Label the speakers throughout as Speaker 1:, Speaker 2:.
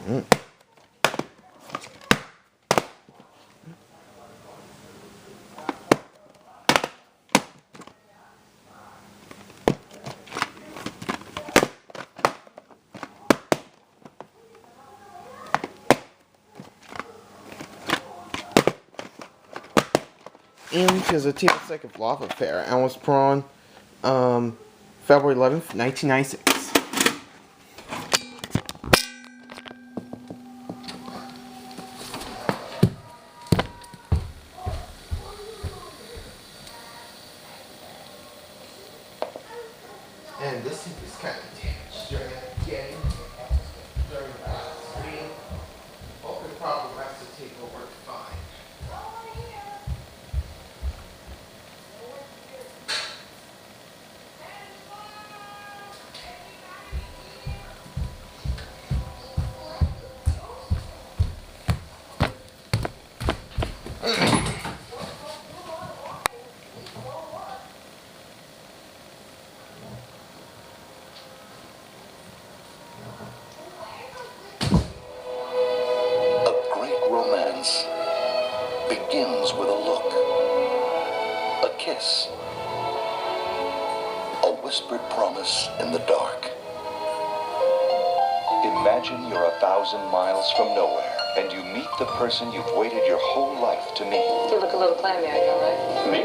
Speaker 1: Aliens is a TV second love affair and was put on February 11th, 1996. And this thing is kind of damaged during the game, during the screen. Open problem has to take over fine.
Speaker 2: Begins with a look, a kiss, a whispered promise in the dark. Imagine you're 1,000 miles from nowhere and you meet the person you've waited your whole life to meet.
Speaker 3: You look a little clammy, I know, right?
Speaker 2: Me?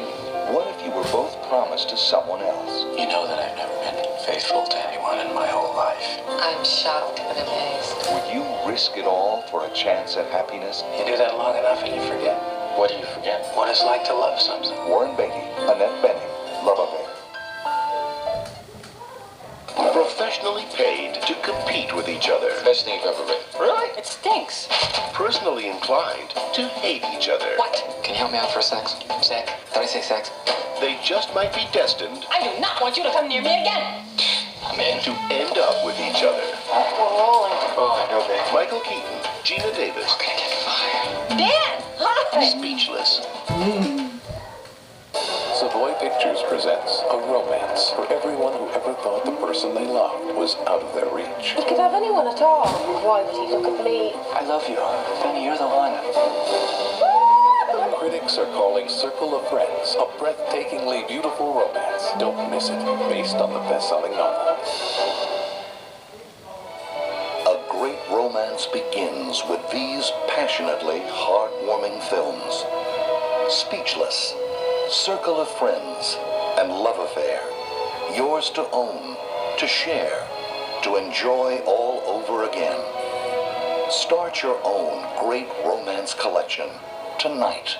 Speaker 2: What if you were both promised to someone else?
Speaker 4: You know that I've never been faithful to anyone in my whole life.
Speaker 3: I'm shocked and amazed.
Speaker 2: Would you risk it all for a chance at happiness?
Speaker 4: You do that long enough and you forget. What do you forget? What it's like to love something.
Speaker 2: Warren Beatty, Annette Bening, Love Affair.
Speaker 5: Professionally paid to compete with each other.
Speaker 4: Best thing you've ever written.
Speaker 3: Really? It stinks.
Speaker 5: Personally inclined to hate each other.
Speaker 3: What?
Speaker 4: Can you help me out for a sex? Sex? Did I say sex?
Speaker 5: They just might be destined
Speaker 3: I do not want you to come near me again.
Speaker 4: I'm in.
Speaker 5: to end up with each other.
Speaker 3: We're rolling.
Speaker 4: Oh, I know, babe.
Speaker 5: Michael Keaton, Gina Davis,
Speaker 4: I'm gonna get fired.
Speaker 3: Dan! Hi!
Speaker 5: Speechless.
Speaker 6: Savoy Pictures presents a romance for everyone who ever thought the person they loved was out of their reach.
Speaker 7: He could have anyone at all. Why would he look at me?
Speaker 4: I love you. Benny, you're the one.
Speaker 6: Critics are calling Circle of Friends a breathtakingly beautiful romance. Don't miss it. Based on the best-selling novel.
Speaker 2: A great romance begins with these passionately heartwarming films. Speechless, Circle of Friends, and Love Affair. Yours to own, to share, to enjoy all over again. Start your own great romance collection tonight.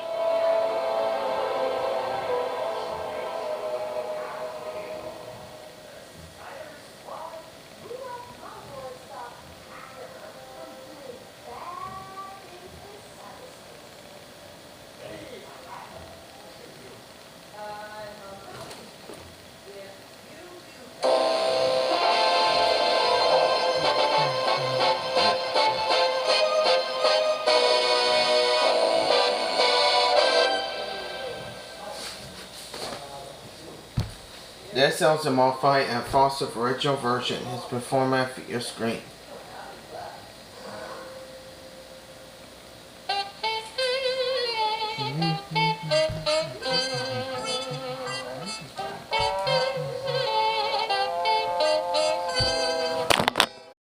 Speaker 1: This sounds a modified and false original version. His performance for your screen.